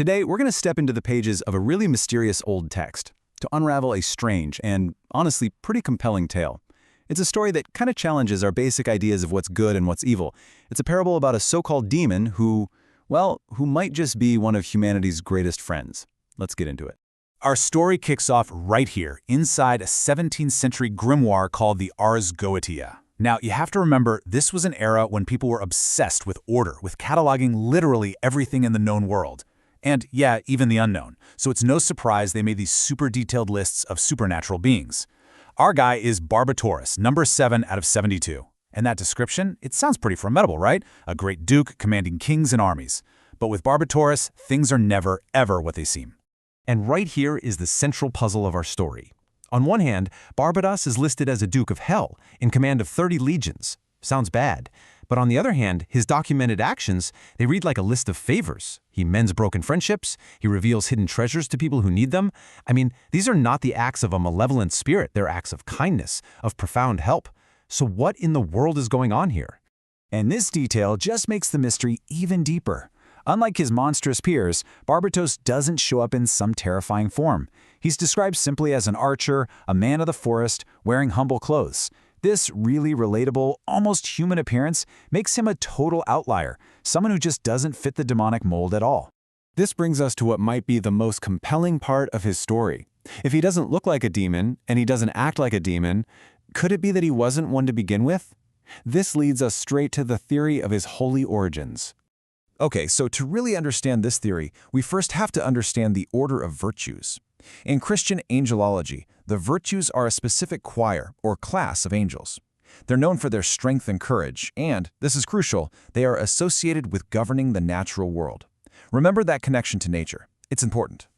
Today, we're going to step into the pages of a really mysterious old text to unravel a strange and, honestly, pretty compelling tale. It's a story that kind of challenges our basic ideas of what's good and what's evil. It's a parable about a so-called demon who might just be one of humanity's greatest friends. Let's get into it. Our story kicks off right here, inside a 17th century grimoire called the Ars Goetia. Now, you have to remember, this was an era when people were obsessed with order, with cataloging literally everything in the known world. And yeah, even the unknown. So it's no surprise they made these super detailed lists of supernatural beings. Our guy is Barbatorus, number 7 out of 72. And that description, it sounds pretty formidable, right? A great duke commanding kings and armies. But with Barbatorus, things are never, ever what they seem. And right here is the central puzzle of our story. On one hand, Barbatos is listed as a Duke of Hell, in command of 30 legions. Sounds bad. But on the other hand, his documented actions, they read like a list of favors. He mends broken friendships, he reveals hidden treasures to people who need them. I mean, these are not the acts of a malevolent spirit, they're acts of kindness, of profound help. So what in the world is going on here? And this detail just makes the mystery even deeper. Unlike his monstrous peers, Barbatos doesn't show up in some terrifying form. He's described simply as an archer, a man of the forest, wearing humble clothes. This really relatable, almost human appearance makes him a total outlier, someone who just doesn't fit the demonic mold at all. This brings us to what might be the most compelling part of his story. If he doesn't look like a demon, and he doesn't act like a demon, could it be that he wasn't one to begin with? This leads us straight to the theory of his holy origins. Okay, so to really understand this theory, we first have to understand the order of virtues. In Christian angelology, the virtues are a specific choir or class of angels. They're known for their strength and courage, and, this is crucial, they are associated with governing the natural world. Remember that connection to nature. It's important.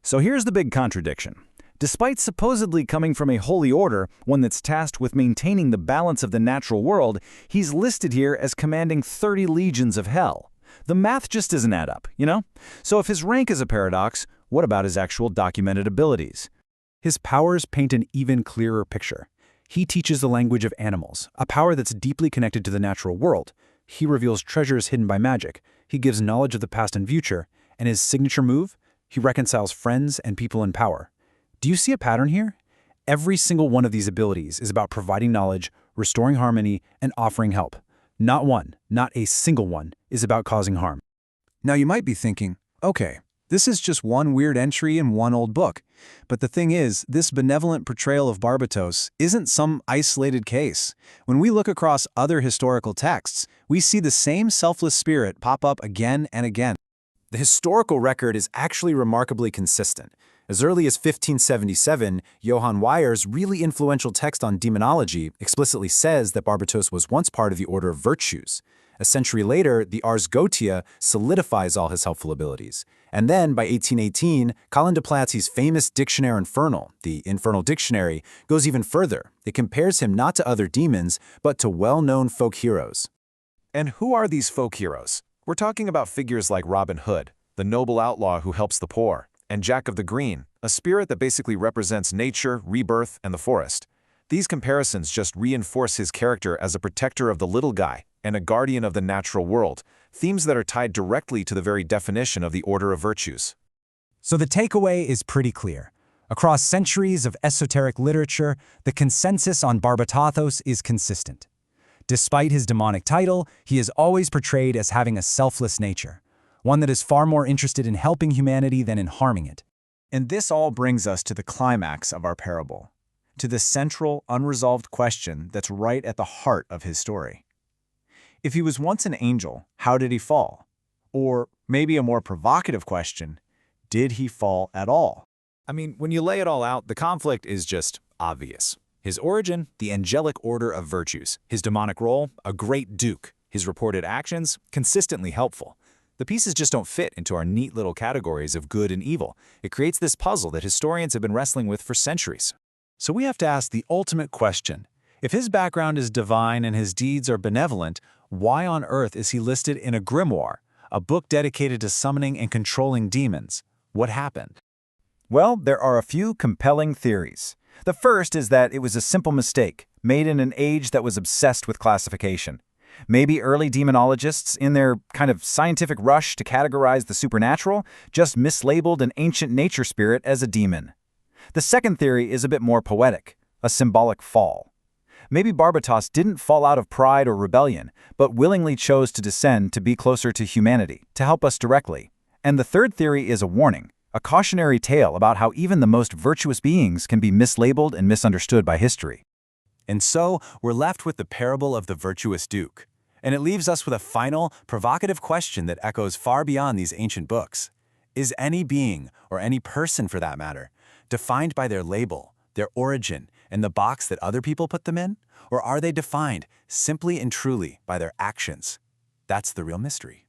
So here's the big contradiction. Despite supposedly coming from a holy order, one that's tasked with maintaining the balance of the natural world, he's listed here as commanding 30 legions of hell. The math just doesn't add up, you know? So if his rank is a paradox, what about his actual documented abilities? His powers paint an even clearer picture. He teaches the language of animals, a power that's deeply connected to the natural world. He reveals treasures hidden by magic. He gives knowledge of the past and future. And his signature move? He reconciles friends and people in power. Do you see a pattern here? Every single one of these abilities is about providing knowledge, restoring harmony, and offering help. Not one, not a single one, is about causing harm. Now you might be thinking, okay, this is just one weird entry in one old book. But the thing is, this benevolent portrayal of Barbatos isn't some isolated case. When we look across other historical texts, we see the same selfless spirit pop up again and again. The historical record is actually remarkably consistent. As early as 1577, Johann Weyer's really influential text on demonology explicitly says that Barbatos was once part of the order of Virtues. A century later, the Ars Goetia solidifies all his helpful abilities. And then, by 1818, Colin de Platzi's famous Dictionnaire Infernal, the Infernal Dictionary, goes even further. It compares him not to other demons, but to well-known folk heroes. And who are these folk heroes? We're talking about figures like Robin Hood, the noble outlaw who helps the poor, and Jack of the Green, a spirit that basically represents nature, rebirth, and the forest. These comparisons just reinforce his character as a protector of the little guy and a guardian of the natural world, themes that are tied directly to the very definition of the order of virtues. So the takeaway is pretty clear. Across centuries of esoteric literature, the consensus on Barbatos is consistent. Despite his demonic title, he is always portrayed as having a selfless nature, one that is far more interested in helping humanity than in harming it. And this all brings us to the climax of our parable, to the central, unresolved question that's right at the heart of his story. If he was once an angel, how did he fall? Or maybe a more provocative question, did he fall at all? I mean, when you lay it all out, the conflict is just obvious. His origin, the angelic order of virtues. His demonic role, a great duke. His reported actions, consistently helpful. The pieces just don't fit into our neat little categories of good and evil. It creates this puzzle that historians have been wrestling with for centuries. So we have to ask the ultimate question. If his background is divine and his deeds are benevolent, why on earth is he listed in a grimoire, a book dedicated to summoning and controlling demons? What happened? Well, there are a few compelling theories. The first is that it was a simple mistake, made in an age that was obsessed with classification. Maybe early demonologists, in their kind of scientific rush to categorize the supernatural, just mislabeled an ancient nature spirit as a demon. The second theory is a bit more poetic, a symbolic fall. Maybe Barbatos didn't fall out of pride or rebellion, but willingly chose to descend to be closer to humanity, to help us directly. And the third theory is a warning, a cautionary tale about how even the most virtuous beings can be mislabeled and misunderstood by history. And so, we're left with the parable of the virtuous duke. And it leaves us with a final, provocative question that echoes far beyond these ancient books. Is any being, or any person for that matter, defined by their label, their origin, and the box that other people put them in? Or are they defined simply and truly by their actions? That's the real mystery.